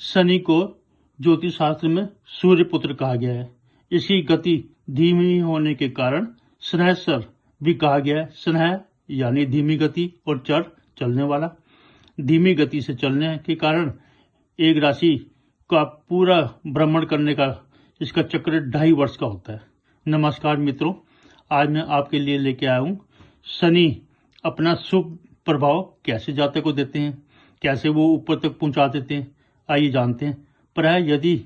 शनि को ज्योतिष शास्त्र में सूर्य पुत्र कहा गया है। इसकी गति धीमी होने के कारण स्नेहसर भी कहा गया है। स्नेह यानी धीमी गति और चर चलने वाला। धीमी गति से चलने के कारण एक राशि का पूरा भ्रमण करने का इसका चक्र 2.5 वर्ष का होता है। नमस्कार मित्रों, आज मैं आपके लिए लेके आया हूँ शनि अपना शुभ प्रभाव कैसे जातक को देते हैं, कैसे वो ऊपर तक पहुंचा देते हैं, आइए जानते हैं। प्राय यदि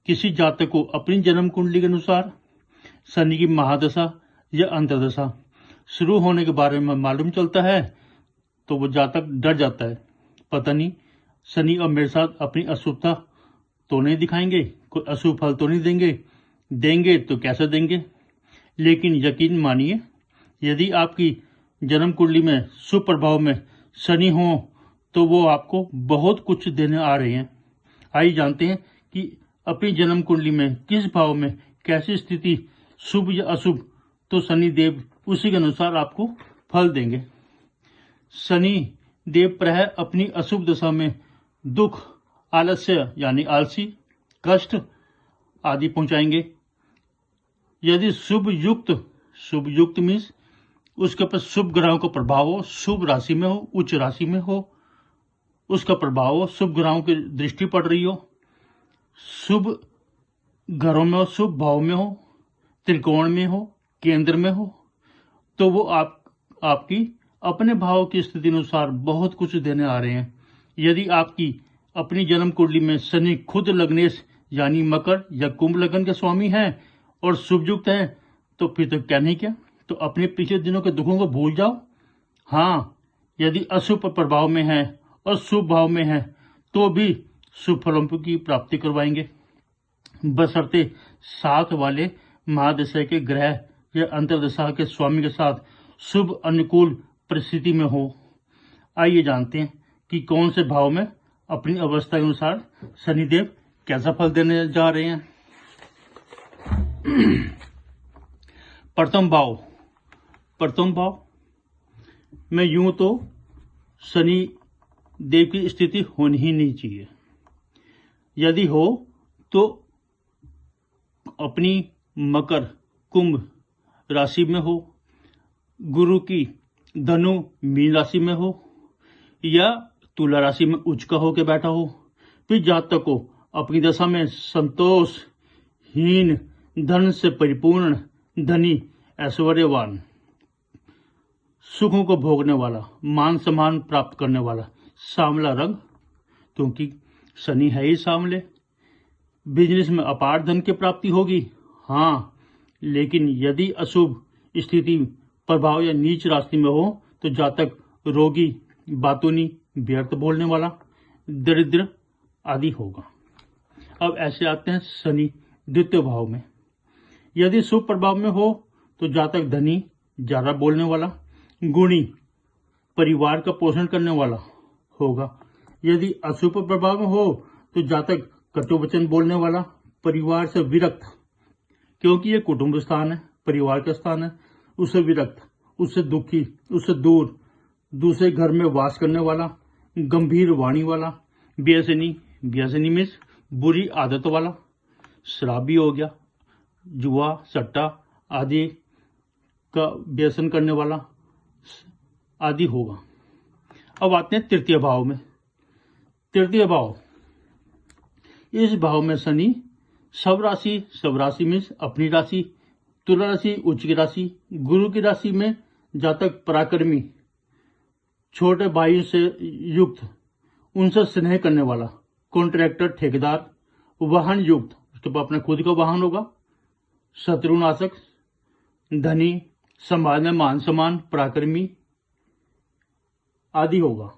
किसी जातक को अपनी जन्म कुंडली के अनुसार शनि की महादशा या अंतर्दशा शुरू होने के बारे में मालूम चलता है तो वो जातक डर जाता है। पता नहीं शनि अब मेरे साथ अपनी अशुभता तो नहीं दिखाएंगे, कोई अशुभ फल तो नहीं देंगे तो कैसे देंगे। लेकिन यकीन मानिए, यदि आपकी जन्म कुंडली में शुभ प्रभाव में शनि हो तो वो आपको बहुत कुछ देने आ रहे हैं। आइए जानते हैं कि अपनी जन्म कुंडली में किस भाव में कैसी स्थिति शुभ या अशुभ, तो शनि देव उसी के अनुसार आपको फल देंगे। शनि देव प्राय अपनी अशुभ दशा में दुख, आलस्य यानी आलसी, कष्ट आदि पहुंचाएंगे। यदि शुभ युक्त मीन्स उसके ऊपर शुभ ग्रहों का प्रभाव हो, शुभ राशि में हो, उच्च राशि में हो, उसका प्रभाव हो, शुभ ग्रहों की दृष्टि पड़ रही हो, शुभ घरों में हो, शुभ भाव में हो, त्रिकोण में हो, केंद्र में हो, तो वो आपकी अपने भाव की स्थिति अनुसार बहुत कुछ देने आ रहे हैं। यदि आपकी अपनी जन्म कुंडली में शनि खुद लग्नेश यानी मकर या कुंभ लग्न के स्वामी हैं और शुभ युक्त है तो फिर तो क्या नहीं क्या, तो अपने पिछले दिनों के दुखों को भूल जाओ। हाँ, यदि अशुभ प्रभाव में है और शुभ भाव में है तो भी शुभ फलों की प्राप्ति करवाएंगे, बशर्ते साथ वाले महादशा के ग्रह या अंतर्दशा के स्वामी के साथ शुभ अनुकूल परिस्थिति में हो। आइए जानते हैं कि कौन से भाव में अपनी अवस्था के अनुसार शनिदेव कैसा फल देने जा रहे हैं। प्रथम भाव में यूं तो शनि देव की स्थिति होनी ही नहीं चाहिए। यदि हो तो अपनी मकर कुंभ राशि में हो, गुरु की धनु मीन राशि में हो या तुला राशि में उच्च का होकर बैठा हो। फिर जातक को अपनी दशा में संतोषहीन, धन से परिपूर्ण, धनी, ऐश्वर्यवान, सुखों को भोगने वाला, मान सम्मान प्राप्त करने वाला सांवला रंग, क्योंकि शनि है ही सांवले। बिजनेस में अपार धन की प्राप्ति होगी। हाँ, लेकिन यदि अशुभ स्थिति, प्रभाव या नीच राशि में हो तो जातक रोगी, बातूनी, व्यर्थ बोलने वाला, दरिद्र आदि होगा। अब ऐसे आते हैं शनि द्वितीय भाव में। यदि शुभ प्रभाव में हो तो जातक धनी, ज्यादा बोलने वाला, गुणी, परिवार का पोषण करने वाला होगा। यदि अशुभ प्रभाव में हो तो जातक कटु वचन बोलने वाला, परिवार से विरक्त, क्योंकि ये कुटुंब स्थान है, परिवार का स्थान है, उससे विरक्त, उससे दुखी, उससे दूर, दूसरे घर में वास करने वाला, गंभीर वाणी वाला, व्यसनी मीन्स बुरी आदत वाला, शराबी हो गया, जुआ, सट्टा आदि का व्यसन करने वाला आदि होगा। अब आते हैं तृतीय भाव में। तृतीय भाव, इस भाव में शनि सब राशि मीन्स अपनी राशि, तुला राशि, उच्च की राशि, गुरु की राशि में जातक पराक्रमी, छोटे भाई से युक्त, उनसे स्नेह करने वाला, कॉन्ट्रैक्टर, ठेकेदार, वाहन युक्त, उसके पास अपना खुद का वाहन होगा, शत्रुनाशक, धनी, समाज में मान सम्मान, पराक्रमी आदि होगा।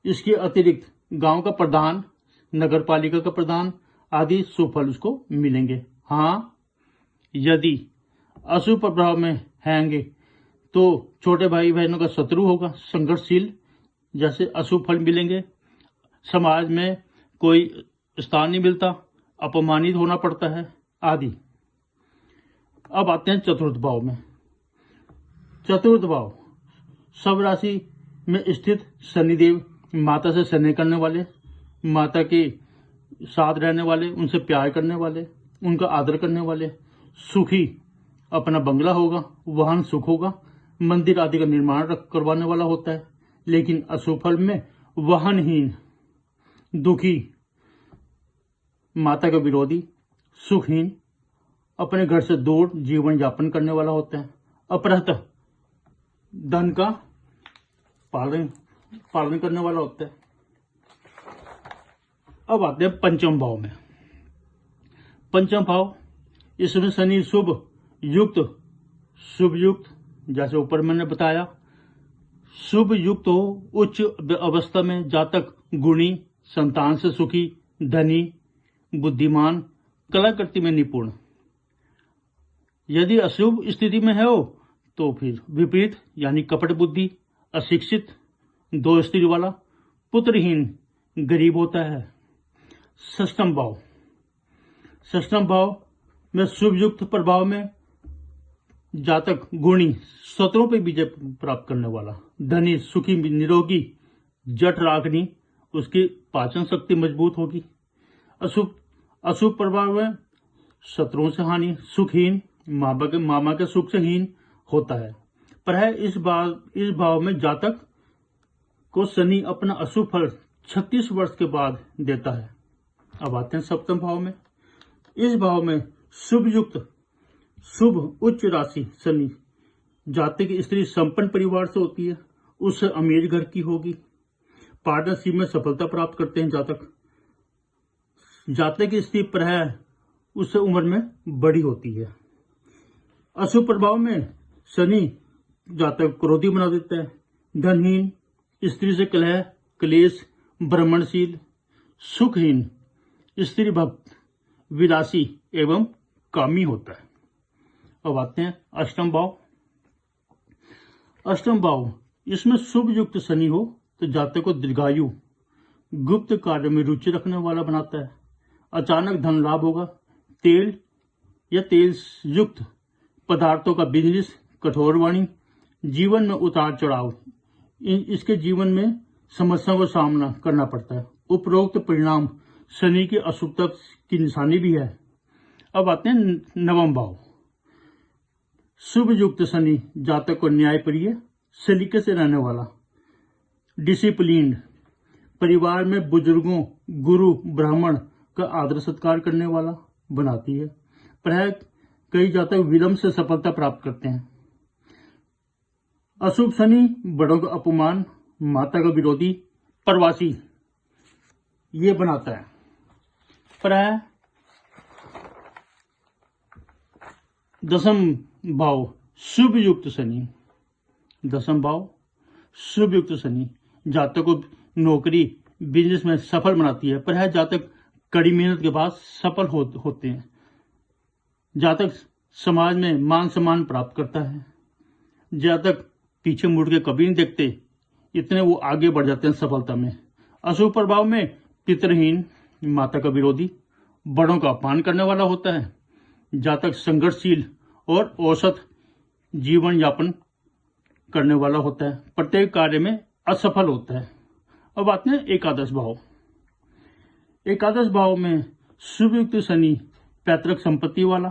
इसके अतिरिक्त गांव का प्रधान, नगर पालिका का प्रधान आदि शुभ फल उसको मिलेंगे। हाँ, यदि अशुभ प्रभाव में हैंगे तो छोटे भाई बहनों का शत्रु होगा, संघर्षशील, जैसे अशुभ फल मिलेंगे। समाज में कोई स्थान नहीं मिलता, अपमानित होना पड़ता है आदि। अब आते हैं चतुर्थ भाव में। चतुर्थ भाव, सब राशि में स्थित शनिदेव माता से स्नेह करने वाले, माता के साथ रहने वाले, उनसे प्यार करने वाले, उनका आदर करने वाले, सुखी, अपना बंगला होगा, वाहन सुख होगा, मंदिर आदि का निर्माण करवाने वाला होता है। लेकिन अशुभ फल में वाहनहीन, दुखी, माता का विरोधी, सुखहीन, अपने घर से दूर जीवन यापन करने वाला होता है, अपहृत धन का पालन करने वाला होता है। अब आते हैं पंचम भाव में। पंचम भाव, इसमें शनि शुभ युक्त, जैसे ऊपर मैंने बताया, शुभ युक्त हो, उच्च अवस्था में जातक गुणी, संतान से सुखी, धनी, बुद्धिमान, कलाकृति में निपुण। यदि अशुभ स्थिति में है हो तो फिर विपरीत, यानी कपट बुद्धि, अशिक्षित, दो स्त्री वाला, पुत्रहीन, गरीब होता है। षष्ठम भाव, षष्ठम भाव में शुभ युक्त प्रभाव में जातक गुणी, शत्रुओं पर विजय प्राप्त करने वाला, धनी, सुखी, निरोगी, जठ रागनी, उसकी पाचन शक्ति मजबूत होगी। अशुभ प्रभाव में शत्रुओं से हानि, सुखहीन, मामा के सुख से हीन होता है। पर है इस भाव में जातक को शनि अपना अशुभ फल 36 वर्ष के बाद देता है। अब आते हैं सप्तम भाव में। इस भाव में शुभ उच्च राशि शनि, जातक की स्त्री संपन्न परिवार से होती है, उससे अमीर घर की होगी। पार्टनरशिप में सफलता प्राप्त करते हैं जातक की स्त्री पर है, उससे उम्र में बड़ी होती है। अशुभ प्रभाव में शनि जातक क्रोधी बना देता है, धनहीन, स्त्री से कलह, क्लेश, भ्रमणशील, सुखहीन, स्त्री भक्त, विलासी एवं कामी होता है। अब आते हैं अष्टम भाव। अष्टम भाव, इसमें शुभ युक्त शनि हो तो जातक को दीर्घायु, गुप्त कार्य में रुचि रखने वाला बनाता है। अचानक धन लाभ होगा। तेल या तेल युक्त पदार्थों का बिजनेस, कठोर वाणी, जीवन में उतार चढ़ाव, इसके जीवन में समस्याओं का सामना करना पड़ता है। उपरोक्त परिणाम शनि की अशुभता की निशानी भी है। अब आते हैं नवम भाव। शुभ युक्त शनि जातक को न्यायप्रिय, सलीके से रहने वाला, डिसिप्लिन्ड, परिवार में बुजुर्गों, गुरु, ब्राह्मण का आदर सत्कार करने वाला बनाती है। पर कई जातक विलंब से सफलता प्राप्त करते हैं। अशुभ शनि बड़ों का अपमान, माता का विरोधी, प्रवासी, ये बनाता है। पर दसम भाव शुभ युक्त शनि, दसम भाव शुभ युक्त शनि जातक को नौकरी, बिजनेस में सफल बनाती है। पर जातक कड़ी मेहनत के बाद सफल होते हैं। जातक समाज में मान सम्मान प्राप्त करता है। जातक पीछे मुड़ के कभी नहीं देखते, इतने वो आगे बढ़ जाते हैं सफलता में। अशुभ प्रभाव में पितृहीन, माता का विरोधी, बड़ों का अपमान करने वाला होता है। जातक संघर्षशील और औसत जीवन यापन करने वाला होता है। प्रत्येक कार्य में असफल होता है। अब आते हैं एकादश भाव। एकादश भाव में शुभ युक्त शनि पैतृक संपत्ति वाला,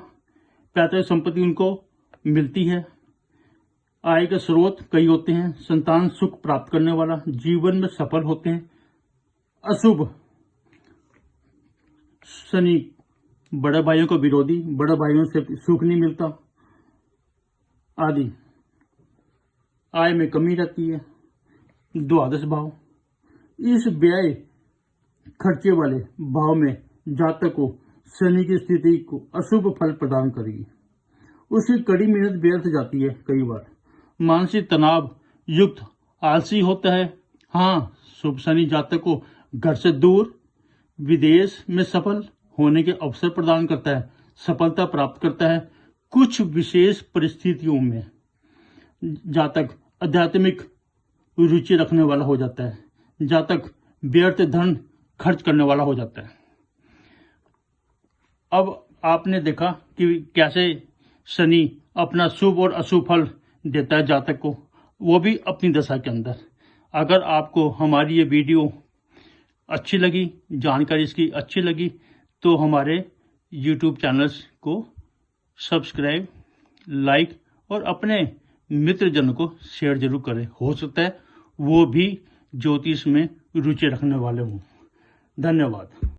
पैतृक संपत्ति उनको मिलती है। आय के स्रोत कई होते हैं। संतान सुख प्राप्त करने वाला, जीवन में सफल होते हैं। अशुभ शनि बड़े भाइयों का विरोधी, बड़े भाइयों से सुख नहीं मिलता आदि, आय में कमी रहती है। द्वादश भाव, इस व्यय खर्चे वाले भाव में जातक को शनि की स्थिति को अशुभ फल प्रदान करेगी। उसकी कड़ी मेहनत व्यर्थ जाती है। कई बार मानसिक तनाव युक्त आलसी होता है। हाँ, शुभ शनि जातक को घर से दूर, विदेश में सफल होने के अवसर प्रदान करता है, सफलता प्राप्त करता है। कुछ विशेष परिस्थितियों में जातक आध्यात्मिक रुचि रखने वाला हो जाता है। जातक व्यर्थ धन खर्च करने वाला हो जाता है। अब आपने देखा कि कैसे शनि अपना शुभ और अशुभ फल देता है जातक को, वो भी अपनी दशा के अंदर। अगर आपको हमारी ये वीडियो अच्छी लगी, जानकारी इसकी अच्छी लगी, तो हमारे YouTube चैनल्स को सब्सक्राइब, लाइक और अपने मित्रजन को शेयर जरूर करें। हो सकता है वो भी ज्योतिष में रुचि रखने वाले हों। धन्यवाद।